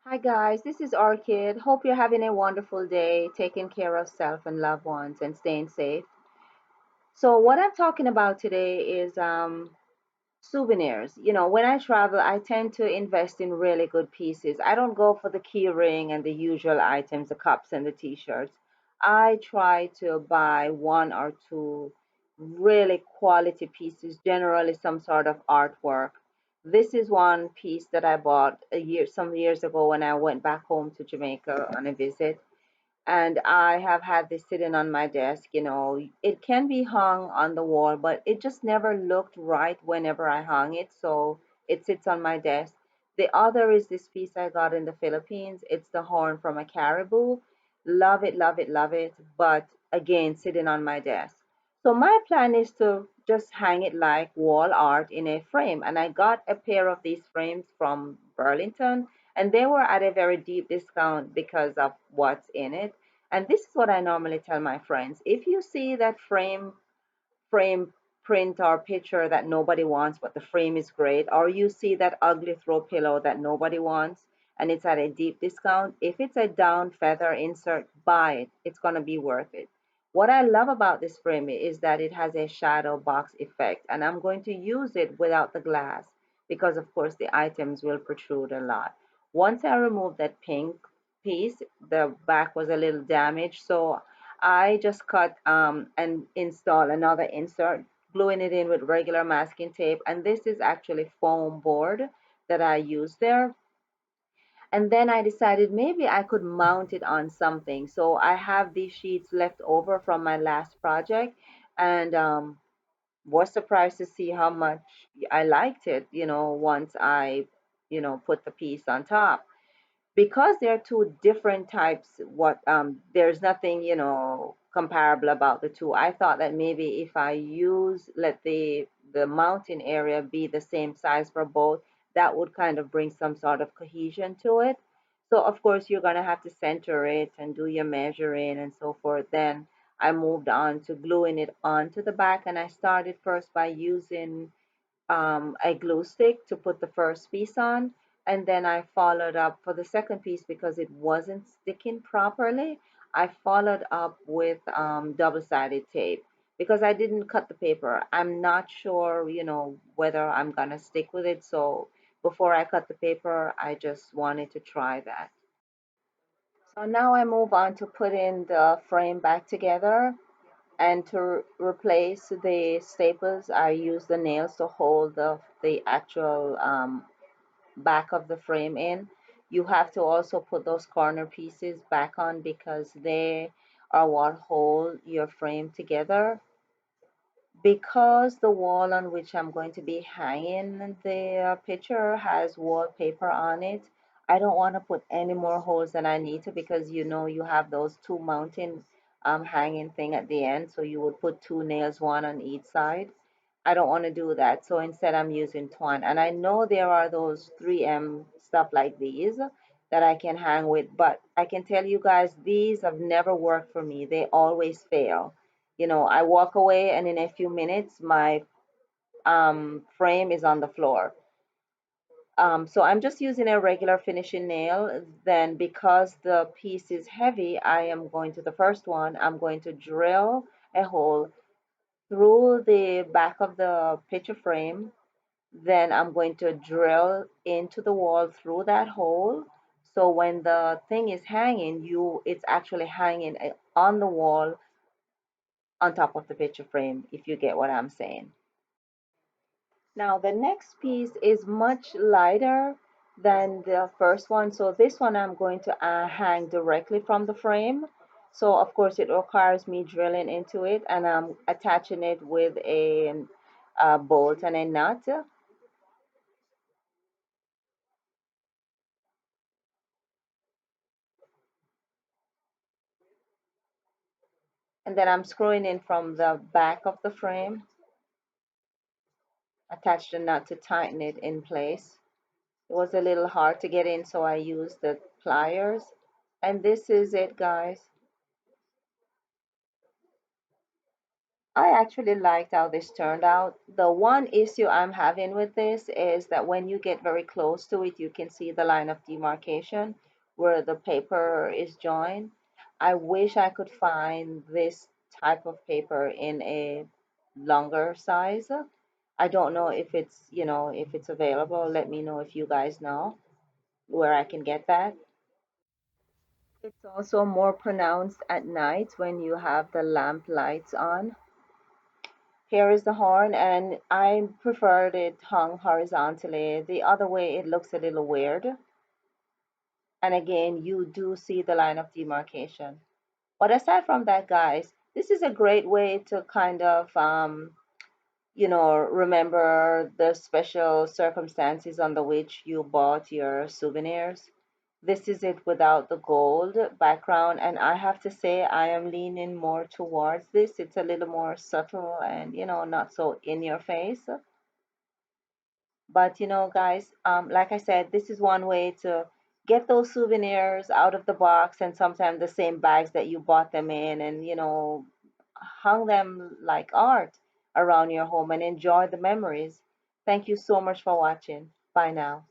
Hi guys, this is Orchid. Hope you're having a wonderful day, taking care of self and loved ones and staying safe. So what I'm talking about today is souvenirs. When I travel, I tend to invest in really good pieces. I don't go for the key ring and the usual items, the cups and the t-shirts. I try to buy one or two really quality pieces, generally some sort of artwork. This is one piece that I bought some years ago when I went back home to Jamaica on a visit, and I have had this sitting on my desk. It can be hung on the wall, but it just never looked right whenever I hung it, so it sits on my desk. The other is this piece I got in the Philippines. It's the horn from a caribou. Love it, love it, love it, but again, sitting on my desk. So my plan is to just hang it like wall art in a frame, and I got a pair of these frames from Burlington, and they were at a very deep discount because of what's in it. And this is what I normally tell my friends. If you see that frame print or picture that nobody wants, but the frame is great, or you see that ugly throw pillow that nobody wants and it's at a deep discount, if it's a down feather insert, buy it. It's going to be worth it. What I love about this frame is that it has a shadow box effect, and I'm going to use it without the glass because, of course, the items will protrude a lot. Once I remove that pink piece, the back was a little damaged, so I just cut and install another insert, gluing it in with regular masking tape. And this is actually foam board that I use there. And then I decided maybe I could mount it on something. So I have these sheets left over from my last project, and was surprised to see how much I liked it, once I, put the piece on top, because they're two different types. What There's nothing comparable about the two. I thought that maybe if I use let the mountain area be the same size for both, that would kind of bring some sort of cohesion to it. So of course you're going to have to center it and do your measuring and so forth. Then I moved on to gluing it onto the back, and I started first by using a glue stick to put the first piece on, and then I followed up for the second piece because it wasn't sticking properly. I followed up with double-sided tape because I didn't cut the paper. I'm not sure, whether I'm gonna stick with it. So before I cut the paper, I just wanted to try that. So now I move on to putting the frame back together. And to replace the staples, I use the nails to hold the actual back of the frame in. You have to also put those corner pieces back on because they are what hold your frame together. Because the wall on which I'm going to be hanging the picture has wallpaper on it, I don't want to put any more holes than I need to, because you have those two mounting hanging thing at the end, so you would put two nails, one on each side. I don't want to do that, so instead I'm using twine. And I know there are those 3M stuff like these that I can hang with, but I can tell you guys, these have never worked for me. They always fail. I walk away, and in a few minutes my frame is on the floor. So I'm just using a regular finishing nail. Then, because the piece is heavy, I am going to the first one, I'm going to drill a hole through the back of the picture frame. Then I'm going to drill into the wall through that hole. So when the thing is hanging, it's actually hanging on the wall on top of the picture frame, if you get what I'm saying. Now the next piece is much lighter than the first one. So this one I'm going to hang directly from the frame. So of course it requires me drilling into it, and I'm attaching it with a bolt and a nut. And then I'm screwing in from the back of the frame, attach the nut to tighten it in place. It was a little hard to get in, so I used the pliers. And this is it, guys. I actually liked how this turned out. The one issue I'm having with this is that when you get very close to it, you can see the line of demarcation where the paper is joined. I wish I could find this type of paper in a longer size. I don't know if if it's available. Let me know if you guys know where I can get that. It's also more pronounced at night when you have the lamp lights on. Here is the horn, and I preferred it hung horizontally. The other way, it looks a little weird. And again, you do see the line of demarcation. But aside from that, guys, this is a great way to kind of, remember the special circumstances under which you bought your souvenirs. This is it without the gold background, and I have to say I am leaning more towards this. It's a little more subtle and, not so in your face. But guys, like I said, this is one way to get those souvenirs out of the box and sometimes the same bags that you bought them in and, hung them like art around your home and enjoy the memories. Thank you so much for watching. Bye now.